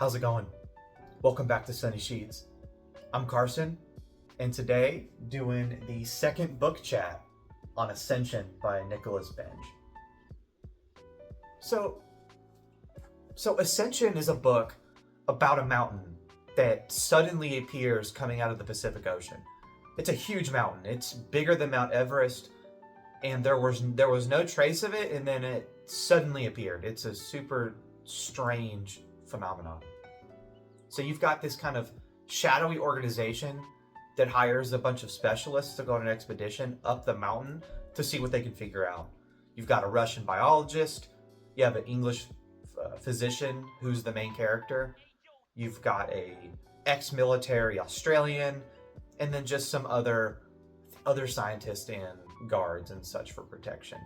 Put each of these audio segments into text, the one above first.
How's it going? Welcome back to Sunny Sheets. I'm Carson, and today doing the second book chat on Ascension by Nicholas Binge. So Ascension is a book about a mountain that suddenly appears coming out of the Pacific Ocean. It's a huge mountain. It's bigger than Mount Everest, and there was no trace of it, and then it suddenly appeared. It's a super strange phenomenon. So you've got this kind of shadowy organization that hires a bunch of specialists to go on an expedition up the mountain to see what they can figure out. You've got a Russian biologist, you have an English physician who's the main character, you've got a ex-military Australian, and then just some other scientists and guards and such for protection.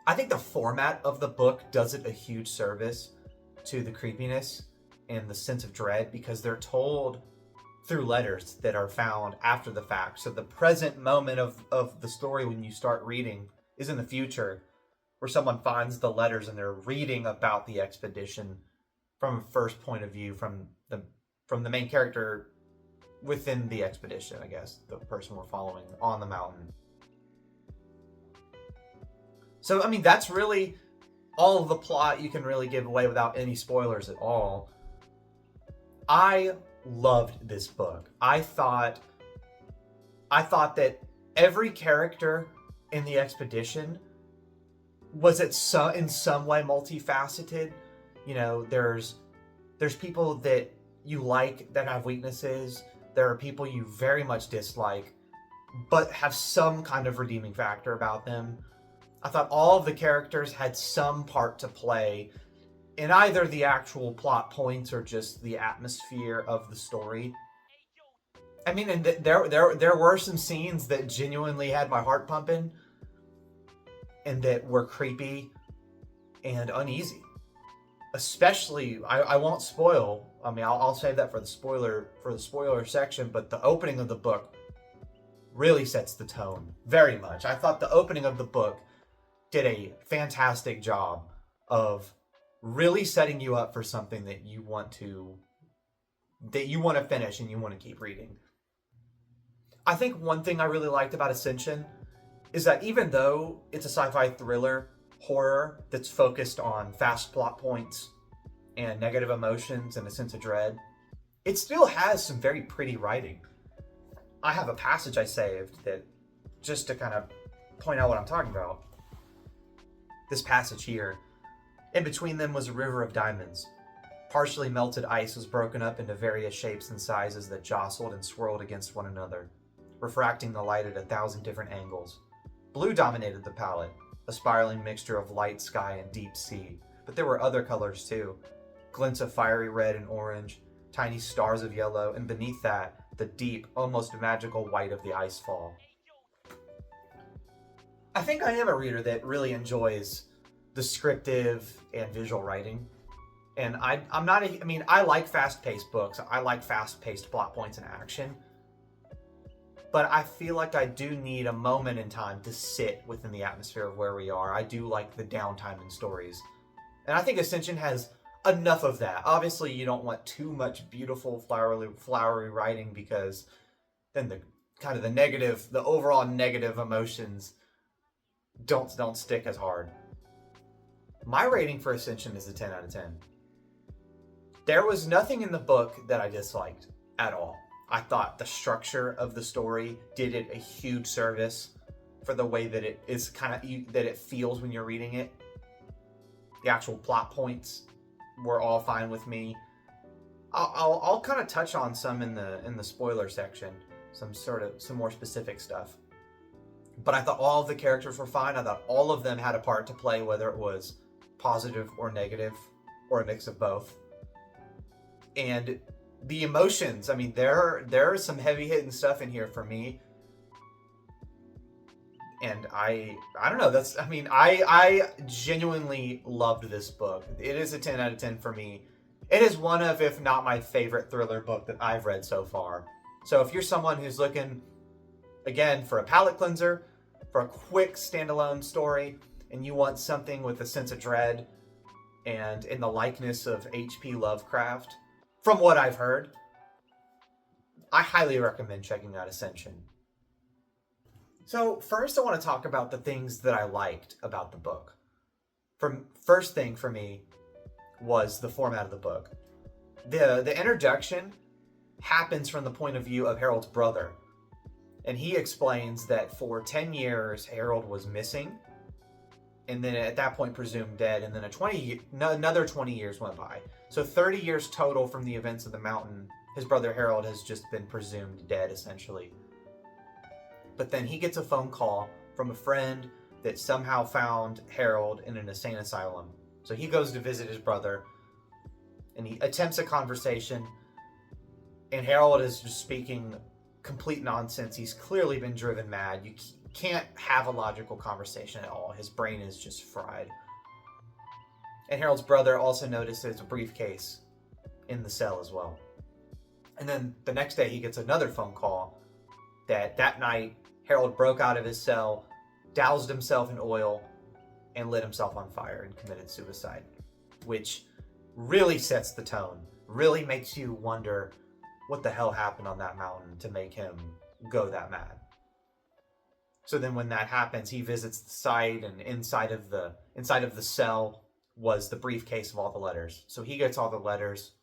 I think the format of the book does it a huge service to the creepiness and the sense of dread because they're told through letters that are found after the fact. So the present moment of the story when you start reading is in the future, where someone finds the letters and they're reading about the expedition from a first point of view from the main character within the expedition, I guess, the person we're following on the mountain. So, I mean, that's really all of the plot you can really give away without any spoilers at all. I loved this book. I thought that every character in the expedition was in some way multifaceted. You know, there's people that you like that have weaknesses. There are people you very much dislike, but have some kind of redeeming factor about them. I thought all of the characters had some part to play in either the actual plot points or just the atmosphere of the story. I mean, and there were some scenes that genuinely had my heart pumping and that were creepy and uneasy. Especially, I won't spoil. I mean, I'll save that for the spoiler section. But the opening of the book really sets the tone very much. I thought the opening of the book did a fantastic job of really setting you up for something that you want to finish and you want to keep reading. I think one thing I really liked about Ascension is that even though it's a sci-fi thriller horror that's focused on fast plot points and negative emotions and a sense of dread, it still has some very pretty writing. I have a passage I saved that just to kind of point out what I'm talking about. This passage here. In between them was a river of diamonds. Partially melted ice was broken up into various shapes and sizes that jostled and swirled against one another, refracting the light at 1,000 different angles. Blue dominated the palette, a spiraling mixture of light sky and deep sea, but there were other colors too. Glints of fiery red and orange, tiny stars of yellow, and beneath that, the deep, almost magical white of the icefall. I think I am a reader that really enjoys descriptive and visual writing. And I like fast-paced books. I like fast-paced plot points and action. But I feel like I do need a moment in time to sit within the atmosphere of where we are. I do like the downtime in stories. And I think Ascension has enough of that. Obviously, you don't want too much beautiful, flowery writing because then the overall negative emotions don't stick as hard. My rating for Ascension is a 10 out of 10. There was nothing in the book that I disliked at all. I thought the structure of the story did it a huge service for the way that it is that it feels when you're reading it. The actual plot points were all fine with me. I'll kind of touch on some in the spoiler section, some more specific stuff. But I thought all of the characters were fine. I thought all of them had a part to play, whether it was positive or negative, or a mix of both. And the emotions, I mean, there are some heavy-hitting stuff in here for me. And I don't know, I genuinely loved this book. It is a 10 out of 10 for me. It is one of, if not my favorite thriller book that I've read so far. So if you're someone who's looking, again, for a palate cleanser, for a quick standalone story, and you want something with a sense of dread, and in the likeness of H.P. Lovecraft. From what I've heard, I highly recommend checking out Ascension. So first I want to talk about the things that I liked about the book. First thing for me was the format of the book. The introduction happens from the point of view of Harold's brother. And he explains that for 10 years, Harold was missing. And then at that point presumed dead. And then another 20 years went by. So 30 years total from the events of the mountain. His brother Harold has just been presumed dead, essentially. But then he gets a phone call from a friend that somehow found Harold in an insane asylum. So he goes to visit his brother. And he attempts a conversation. And Harold is just speaking complete nonsense. He's clearly been driven mad. You can't have a logical conversation at all. His brain is just fried. And Harold's brother also notices a briefcase in the cell as well. And then the next day he gets another phone call that night Harold broke out of his cell, doused himself in oil, and lit himself on fire and committed suicide. Which really sets the tone. Really makes you wonder what the hell happened on that mountain to make him go that mad. So then when that happens, he visits the site, and inside of the cell was the briefcase of all the letters. So he gets all the letters,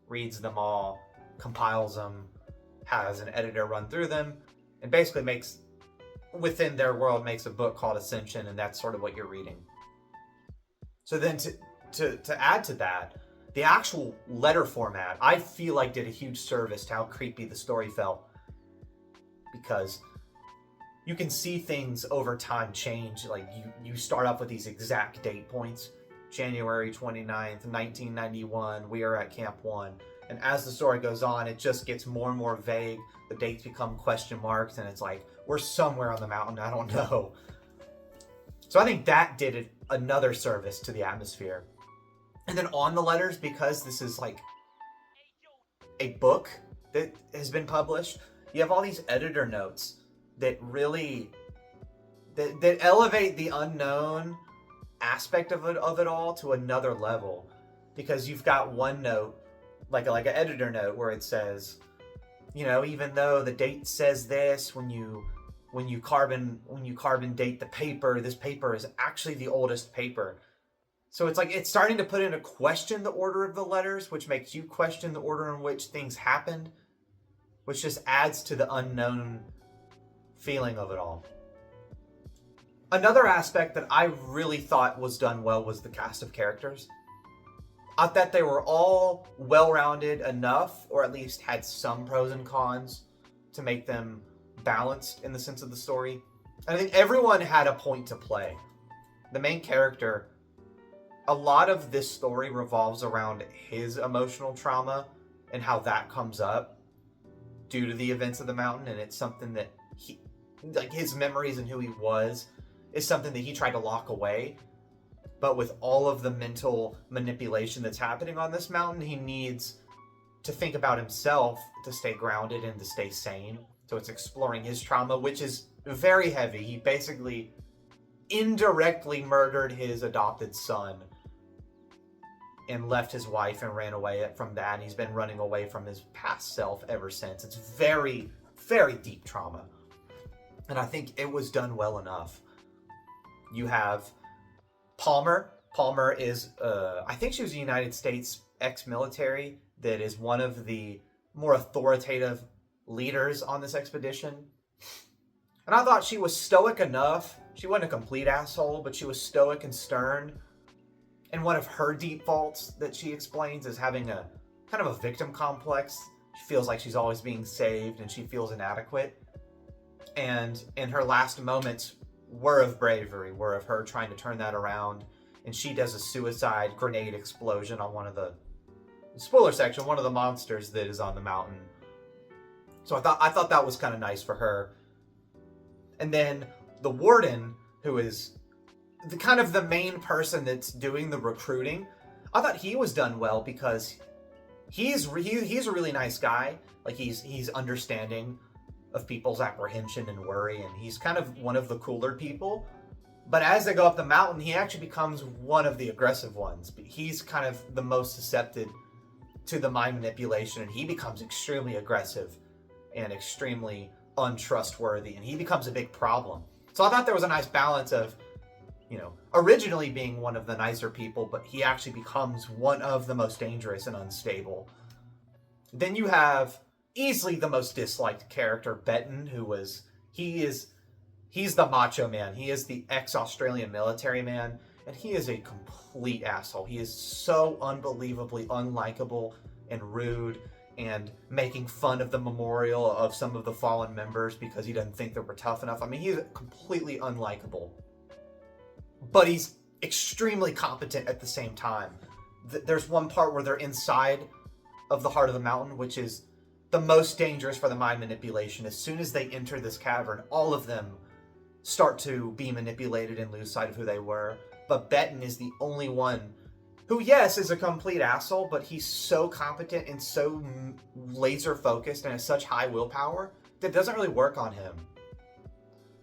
reads them all, compiles them, has an editor run through them, and basically makes, within their world, makes a book called Ascension, and that's sort of what you're reading. So then to add to that, the actual letter format, I feel like did a huge service to how creepy the story felt. Because you can see things over time change. Like you start off with these exact date points. January 29th, 1991, we are at Camp 1. And as the story goes on, it just gets more and more vague. The dates become question marks, and it's like, we're somewhere on the mountain, I don't know. So I think that did another service to the atmosphere. And then on the letters, because this is like a book that has been published, you have all these editor notes that really that elevate the unknown aspect of it all to another level. Because you've got one note, like an editor note, where it says, even though the date says this, when you carbon date the paper, this paper is actually the oldest paper. So it's like it's starting to put into question the order of the letters, which makes you question the order in which things happened, which just adds to the unknown feeling of it all. Another aspect that I really thought was done well was the cast of characters. I thought they were all well-rounded enough, or at least had some pros and cons to make them balanced in the sense of the story. And I think everyone had a point to play. The main character, a lot of this story revolves around his emotional trauma and how that comes up due to the events of the mountain. And it's something that his memories and who he was is something that he tried to lock away. But with all of the mental manipulation that's happening on this mountain, he needs to think about himself to stay grounded and to stay sane. So it's exploring his trauma, which is very heavy. He basically indirectly murdered his adopted son and left his wife and ran away from that. And he's been running away from his past self ever since. It's very, very deep trauma. And I think it was done well enough. You have Palmer. Palmer is, I think she was a United States ex-military that is one of the more authoritative leaders on this expedition. And I thought she was stoic enough. She wasn't a complete asshole, but she was stoic and stern. And one of her deep faults that she explains is having a kind of a victim complex. She feels like she's always being saved and she feels inadequate. And in her last moments were of bravery, were of her trying to turn that around. And she does a suicide grenade explosion on one of the, spoiler section, one of the monsters that is on the mountain. So I thought that was kind of nice for her. And then the warden, who is the kind of the main person that's doing the recruiting, I thought he was done well because he's a really nice guy. Like he's understanding of people's apprehension and worry, and he's kind of one of the cooler people. But as they go up the mountain, he actually becomes one of the aggressive ones. He's kind of the most susceptible to the mind manipulation, and he becomes extremely aggressive and extremely untrustworthy, and he becomes a big problem. So I thought there was a nice balance of, originally being one of the nicer people, but he actually becomes one of the most dangerous and unstable. Then you have easily the most disliked character, Benton, he's the macho man. He is the ex-Australian military man, and he is a complete asshole. He is so unbelievably unlikable and rude, and making fun of the memorial of some of the fallen members because he doesn't think they were tough enough. I mean, he's completely unlikable. But he's extremely competent at the same time. There's one part where they're inside of the heart of the mountain, which is the most dangerous for the mind manipulation. As soon as they enter this cavern, all of them start to be manipulated and lose sight of who they were. But Benton is the only one who, yes, is a complete asshole, but he's so competent and so laser focused and has such high willpower that it doesn't really work on him.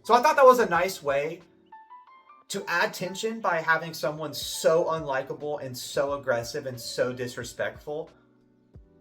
So I thought that was a nice way to add tension by having someone so unlikable and so aggressive and so disrespectful.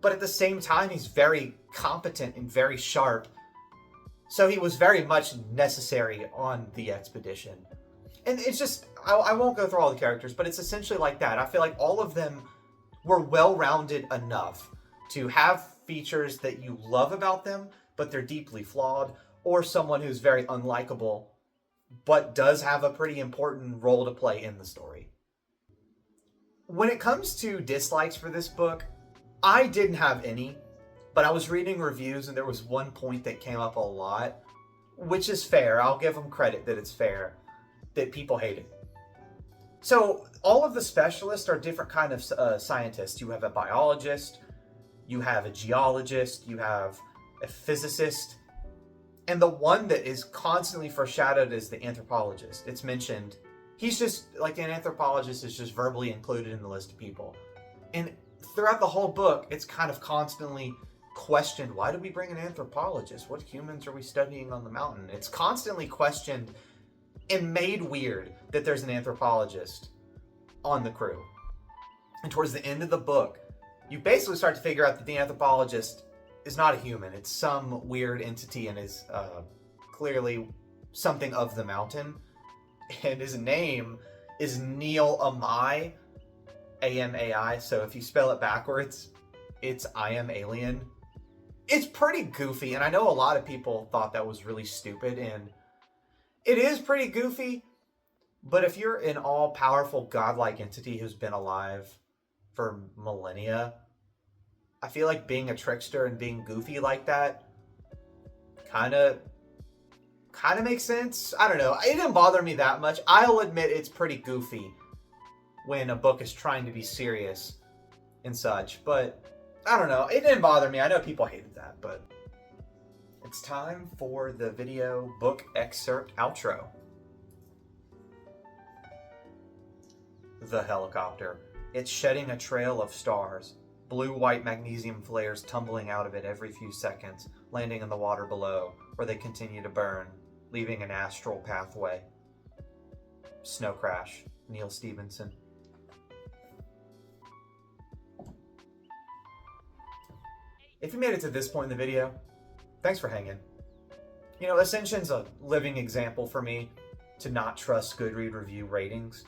But at the same time, he's very competent and very sharp. So he was very much necessary on the expedition. And it's just, I won't go through all the characters, but it's essentially like that. I feel like all of them were well-rounded enough to have features that you love about them, but they're deeply flawed, or someone who's very unlikable, but does have a pretty important role to play in the story. When it comes to dislikes for this book, I didn't have any, but I was reading reviews and there was one point that came up a lot, which is fair. I'll give them credit that it's fair, that people hate it. So all of the specialists are different kind of scientists. You have a biologist, you have a geologist, you have a physicist, and the one that is constantly foreshadowed is the anthropologist. It's mentioned. He's just, like, an anthropologist is just verbally included in the list of people. And throughout the whole book, it's kind of constantly questioned, why do we bring an anthropologist? What humans are we studying on the mountain? It's constantly questioned and made weird that there's an anthropologist on the crew. And towards the end of the book, you basically start to figure out that the anthropologist is not a human. It's some weird entity and is clearly something of the mountain. And his name is Neil Amai, A-M-A-I. So if you spell it backwards, it's I am alien. It's pretty goofy, and I know a lot of people thought that was really stupid, and it is pretty goofy, but if you're an all-powerful godlike entity who's been alive for millennia, I feel like being a trickster and being goofy like that kind of makes sense. I don't know. It didn't bother me that much. I'll admit it's pretty goofy when a book is trying to be serious and such, but I don't know. It didn't bother me. I know people hated that, but it's time for the video book excerpt outro. The helicopter. It's shedding a trail of stars. Blue-white magnesium flares tumbling out of it every few seconds, landing in the water below, where they continue to burn, leaving an astral pathway. Snow Crash, Neil Stevenson. If you made it to this point in the video, thanks for hanging. You know, Ascension's a living example for me to not trust Goodread review ratings.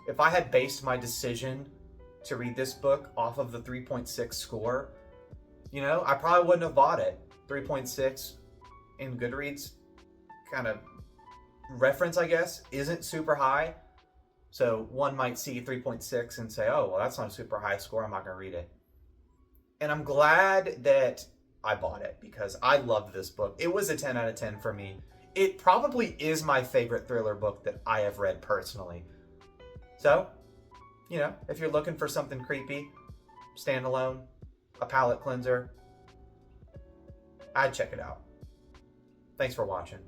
If I had based my decision to read this book off of the 3.6 score, you know, I probably wouldn't have bought it. 3.6 in Goodreads kind of reference, I guess, isn't super high. So one might see 3.6 and say, oh, well, that's not a super high score. I'm not going to read it. And I'm glad that I bought it because I loved this book. It was a 10 out of 10 for me. It probably is my favorite thriller book that I have read personally. So, you know, if you're looking for something creepy, standalone, a palate cleanser, I'd check it out. Thanks for watching.